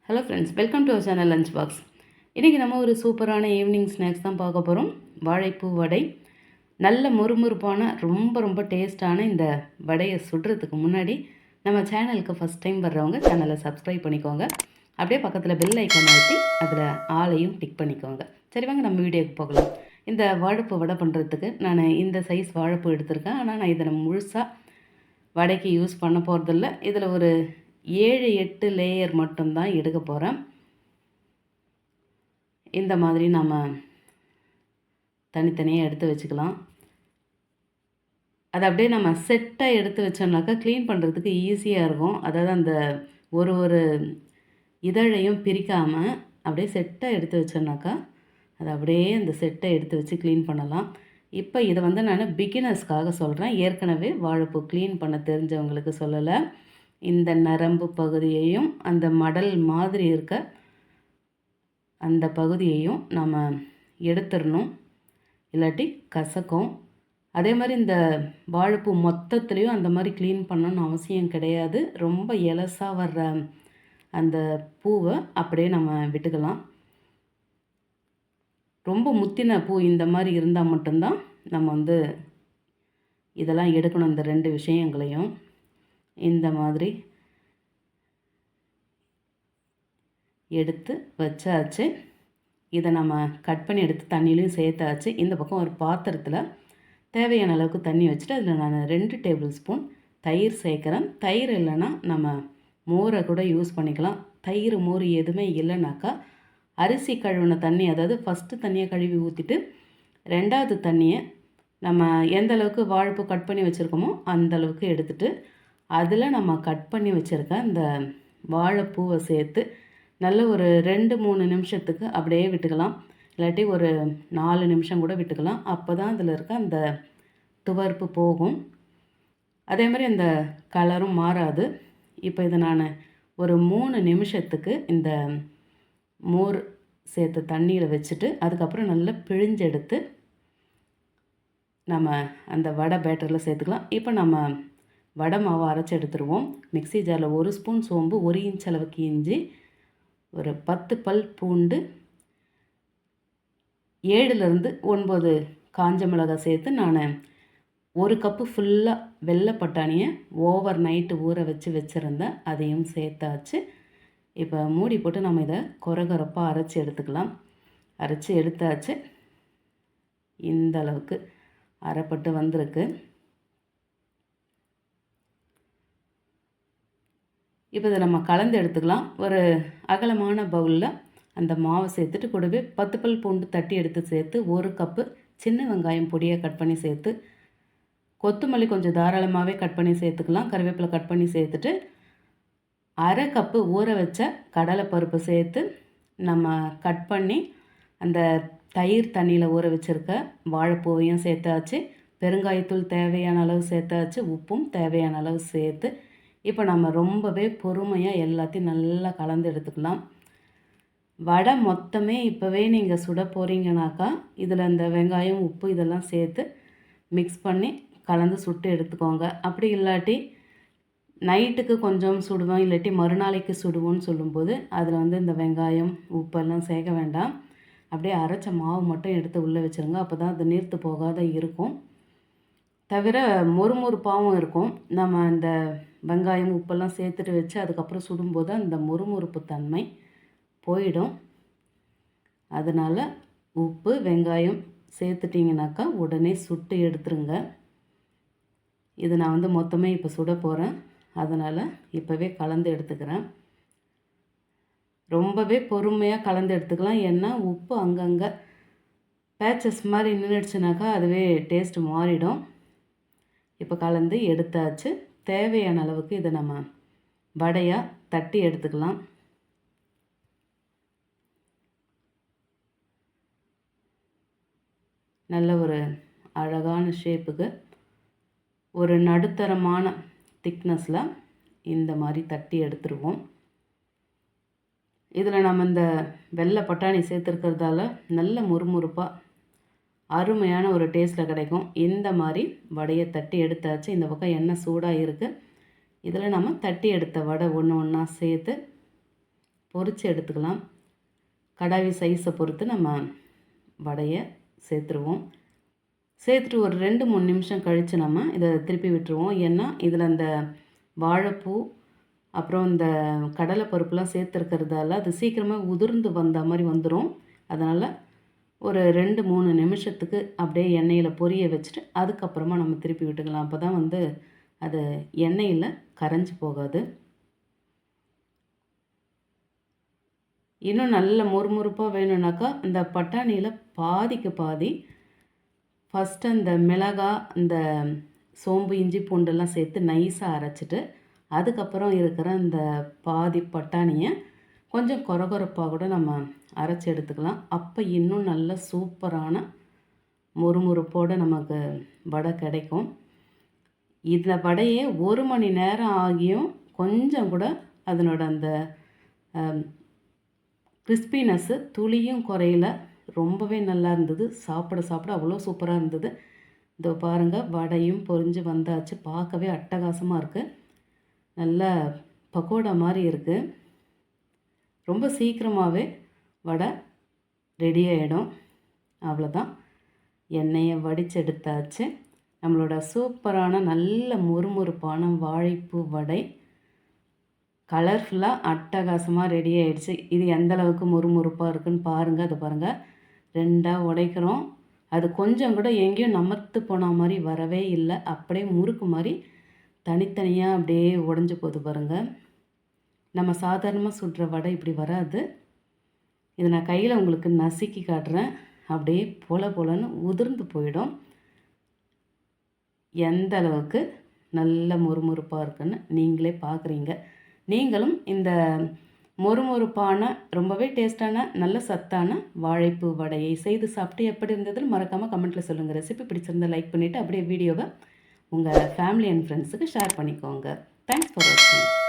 Hello friends, welcome to our channel lunch box. இன்றைக்கி நம்ம ஒரு சூப்பரான ஈவினிங் ஸ்நாக்ஸ் தான் பார்க்க போகிறோம். வாழைப்பூ வடை. நல்ல முறுமுறுப்பான ரொம்ப ரொம்ப டேஸ்ட்டான இந்த வடையை சுடுறதுக்கு முன்னாடி நம்ம சேனலுக்கு ஃபஸ்ட் டைம் வர்றவங்க சேனலை சப்ஸ்கிரைப் பண்ணிக்கோங்க. அப்படியே பக்கத்தில் பெல் ஐக்கான் அழுத்தி அதில் ஆளையும் டிக் பண்ணிக்கோங்க. சரி வாங்க நம்ம வீடியோக்கு போகலாம். இந்த வாழைப்பூ வடை பண்ணுறதுக்கு நான் இந்த சைஸ் வாழைப்பூ எடுத்திருக்கேன். ஆனால் நான் இதை முழுசாக வடைக்கு யூஸ் பண்ண போகிறதில்ல. இதில் ஒரு 7-8 லேயர் மட்டும்தான் எடுக்க போகிறேன். இந்த மாதிரி நம்ம தனித்தனியாக எடுத்து வச்சுக்கலாம். அதை அப்படியே நம்ம செட்டாக எடுத்து வச்சோம்னாக்கா க்ளீன் பண்ணுறதுக்கு ஈஸியாக இருக்கும். அதாவது அந்த ஒரு இதழையும் பிரிக்காமல் அப்படியே செட்டாக எடுத்து வச்சோம்னாக்கா அதை அப்படியே அந்த செட்டை எடுத்து வச்சு க்ளீன் பண்ணலாம். இப்போ இதை நான் பிகினர்ஸ்க்காக சொல்கிறேன். ஏற்கனவே வாழைப்பூ க்ளீன் பண்ண தெரிஞ்சவங்களுக்கு சொல்லலை. இந்த நரம்பு பகுதியையும் அந்த மடல் மாதிரி இருக்க அந்த பகுதியையும் நம்ம எடுத்துடணும், இல்லாட்டி கசக்கும். அதே மாதிரி இந்த வாழைப்பூ மொத்தத்துலேயும் அந்த மாதிரி க்ளீன் பண்ணணும்னு அவசியம் கிடையாது. ரொம்ப எலசாக வர்ற அந்த பூவை அப்படியே நம்ம விட்டுக்கலாம். ரொம்ப முத்தின பூ இந்த மாதிரி இருந்தால் மட்டும்தான் நம்ம இதெல்லாம் எடுக்கணும். இந்த 2 விஷயங்களையும் இந்த மாதிரி எடுத்து வச்சாச்சு. இதை நம்ம கட் பண்ணி எடுத்து தண்ணியிலையும் சேர்த்தாச்சு. இந்த பக்கம் ஒரு பாத்திரத்தில் தேவையான அளவுக்கு தண்ணி வச்சுட்டு அதில் நான் 2 டேபிள் ஸ்பூன் தயிர் சேர்க்குறேன். தயிர் இல்லைன்னா நம்ம மோரை கூட யூஸ் பண்ணிக்கலாம். தயிர் மோர் எதுவுமே இல்லைனாக்கா அரிசி கழுவின தண்ணி, அதாவது ஃபஸ்ட்டு தண்ணியை கழுவி ஊற்றிட்டு 2வது தண்ணியை நம்ம எந்த அளவுக்கு வாழைப்பூ கட் பண்ணி வச்சுருக்கோமோ அந்தளவுக்கு எடுத்துகிட்டு அதில் நம்ம கட் பண்ணி வச்சுருக்க இந்த வாழைப்பூவை சேர்த்து நல்ல ஒரு 2-3 நிமிஷத்துக்கு அப்படியே விட்டுக்கலாம். இல்லாட்டி ஒரு 4 நிமிஷம் கூட விட்டுக்கலாம். அப்போ தான் அதில் இருக்க அந்த துவர்ப்பு போகும். அதே மாதிரி அந்த கலரும் மாறாது. இப்போ இதை நான் ஒரு 3 நிமிஷத்துக்கு இந்த மோர் சேர்த்து தண்ணியில் வச்சுட்டு அதுக்கப்புறம் நல்லா பிழிஞ்செடுத்து நம்ம அந்த வடை பேட்டரில் சேர்த்துக்கலாம். இப்போ நம்ம வடை மாவை அரைச்சி எடுத்துருவோம். மிக்ஸி ஜாரில் 1 ஸ்பூன் சோம்பு, 1 இன்ச் அளவுக்கு இஞ்சி, ஒரு 10 பல் பூண்டு, 7லேருந்து 9 காஞ்ச மிளகாய் சேர்த்து நான் 1 கப்பு ஃபுல்லாக வெள்ளை பட்டாணியை ஓவர் நைட்டு ஊற வச்சுருந்தேன். அதையும் சேர்த்தாச்சு. இப்போ மூடி போட்டு நம்ம இதை கொரகொரப்பாக அரைச்சி எடுத்துக்கலாம். அரைச்சி எடுத்தாச்சு. இந்த அளவுக்கு அரைப்பட்டு வந்திருக்கு. இப்போ இதை நம்ம கலந்து எடுத்துக்கலாம். ஒரு அகலமான பவுலில் அந்த மாவை சேர்த்துட்டு கூடவே 10 பல் பூண்டு தட்டி எடுத்து சேர்த்து 1 கப்பு சின்ன வெங்காயம் பொடியை கட் பண்ணி சேர்த்து, கொத்தமல்லி கொஞ்சம் தாராளமாகவே கட் பண்ணி சேர்த்துக்கலாம், கருவேப்பிலை கட் பண்ணி சேர்த்துட்டு 1/2 கப்பு ஊற வச்ச கடலைப்பருப்பு சேர்த்து நம்ம கட் பண்ணி அந்த தயிர் தண்ணியில் ஊற வச்சுருக்க வாழைப்பூவையும் சேர்த்தாச்சு. பெருங்காயத்தூள் தேவையான அளவு சேர்த்தாச்சு. உப்பும் தேவையான அளவு சேர்த்து இப்போ நம்ம ரொம்பவே பொறுமையாக எல்லாத்தையும் நல்லா கலந்து எடுத்துக்கலாம். வடை மொத்தமே இப்போவே நீங்கள் சுட போகிறீங்கனாக்கா இதில் இந்த வெங்காயம் உப்பு இதெல்லாம் சேர்த்து மிக்ஸ் பண்ணி கலந்து சுட்டு எடுத்துக்கோங்க. அப்படி இல்லாட்டி நைட்டுக்கு கொஞ்சம் சுடுவோம், இல்லாட்டி மறுநாளைக்கு சுடுவோன்னு சொல்லும்போது அதில் இந்த வெங்காயம் உப்பெல்லாம் சேர்க்க வேண்டாம். அப்படியே அரைச்ச மாவு மட்டும் எடுத்து உள்ளே வச்சுருங்க. அப்போ தான் அது நீர்த்து போகாத இருக்கும். தவிர மொறுமொறுப்பாகவும் இருக்கும். நம்ம இந்த வெங்காயம் உப்பெல்லாம் சேர்த்துட்டு வச்சு அதுக்கப்புறம் சுடும்போது அந்த மொறுமொறுப்பு தன்மை போயிடும். அதனால் உப்பு வெங்காயம் சேர்த்துட்டிங்கனாக்கா உடனே சுட்டு எடுத்துருங்க. இது நான் மொத்தமே இப்போ சுட போகிறேன். அதனால் இப்போவே கலந்து எடுத்துக்கிறேன். ரொம்பவே பொறுமையாக கலந்து எடுத்துக்கலாம். ஏன்னா உப்பு அங்கங்கே பேச்சஸ் மாதிரி நின்றுடுச்சுனாக்கா அதுவே டேஸ்ட்டு மாறிடும். இப்போ கலந்து எடுத்தாச்சு. தேவையான அளவுக்கு இதை நம்ம வடையாக தட்டி எடுத்துக்கலாம். நல்ல ஒரு அழகான ஷேப்புக்கு ஒரு நடுத்தரமான திக்னஸில் இந்த மாதிரி தட்டி எடுத்துருவோம். இதில் நம்ம இந்த வெள்ளை பட்டாணி சேர்த்துருக்கிறதால நல்ல முறுமுறுப்பாக அருமையான ஒரு டேஸ்ட்டில் கிடைக்கும். இந்த மாதிரி வடையை தட்டி எடுத்தாச்சு. இந்த பக்கம் எண்ணெய் சூடாக இருக்குது. இதில் நம்ம தட்டி எடுத்த வடை ஒன்று ஒன்றா சேர்த்து பொரித்து எடுத்துக்கலாம். கடாய் சைஸை பொறுத்து நம்ம வடையை சேர்த்துருவோம். சேர்த்துட்டு ஒரு 2-3 நிமிஷம் கழித்து நம்ம இதை திருப்பி விட்டுருவோம். ஏன்னா இதில் அந்த வாழைப்பூ அப்புறம் இந்த கடலை பருப்புலாம் சேர்த்துருக்கிறதால அது சீக்கிரமாக உதிர்ந்து வந்த மாதிரி வந்துடும். அதனால் ஒரு 2-3 நிமிஷத்துக்கு அப்படியே எண்ணெயில் பொரிய வச்சுட்டு அதுக்கப்புறமா நம்ம திருப்பி விட்டுக்கலாம். அப்போ தான் வந்து அது எண்ணெயில் கரைஞ்சி போகாது. இன்னும் நல்ல முறுமுறுப்பாக வேணும்னாக்கா இந்த பட்டாணியில் பாதிக்கு பாதி ஃபஸ்ட்டு அந்த மிளகாய், இந்த சோம்பு, இஞ்சி பூண்டெல்லாம் சேர்த்து நைஸாக அரைச்சிட்டு அதுக்கப்புறம் இருக்கிற இந்த பாதி பட்டாணியை கொஞ்சம் கொரகொரப்பாக கூட நம்ம அரைச்சி எடுத்துக்கலாம். அப்போ இன்னும் நல்ல சூப்பரான முறுமுறுப்போடு நமக்கு வடை கிடைக்கும். இந்த வடையே 1 மணி நேரம் ஆகியும் கொஞ்சம் கூட அதனோட அந்த கிறிஸ்பினஸ்ஸு துளியும் குறையில. ரொம்பவே நல்லா இருந்தது. சாப்பிட அவ்வளோ சூப்பராக இருந்தது. இதோ பாருங்கள், வடையும் பொரிஞ்சு வந்தாச்சு. பார்க்கவே அட்டகாசமாக இருக்குது. நல்லா பக்கோடா மாதிரி இருக்குது. ரொம்ப சீக்கிரமாகவே வடை ரெடி ஆகிடும். அவ்வளோதான், எண்ணெயை வடிச்செடுத்தாச்சு. நம்மளோட சூப்பரான நல்ல முறுமுறுப்பான வாழைப்பூ வடை கலர்ஃபுல்லாக அட்டகாசமாக ரெடி ஆகிடுச்சு. இது எந்தளவுக்கு முறுமுறுப்பாக இருக்குன்னு பாருங்கள். அதை பாருங்கள், 2ஆக உடைக்கிறோம். அது கொஞ்சம் கூட எங்கேயும் நமர்த்து போன மாதிரி வரவே இல்லை. அப்படியே முறுக்கு மாதிரி தனித்தனியாக அப்படியே உடஞ்சி போகுது பாருங்கள். நம்ம சாதாரணமாக சுடுற வடை இப்படி வராது. இதை நான் கையில் உங்களுக்கு நசுக்கி காட்டுறேன். அப்படியே பொலன்னு உதிர்ந்து போயிடும். எந்த அளவுக்கு நல்ல முறுமுறுப்பாக இருக்குன்னு நீங்களே பார்க்குறீங்க. நீங்களும் இந்த மொறுமொறுப்பான ரொம்பவே டேஸ்டான நல்ல சத்தான வாழைப்பூ வடையை செய்து சாப்பிட்டு எப்படி இருந்ததுன்னு மறக்காமல் கமெண்ட்டில் சொல்லுங்கள். ரெசிபி பிடிச்சிருந்தால் லைக் பண்ணிவிட்டு அப்படியே வீடியோவை உங்கள் ஃபேமிலி அண்ட் ஃப்ரெண்ட்ஸுக்கு ஷேர் பண்ணிக்கோங்க. தேங்க்ஸ் ஃபார் வாட்சிங்.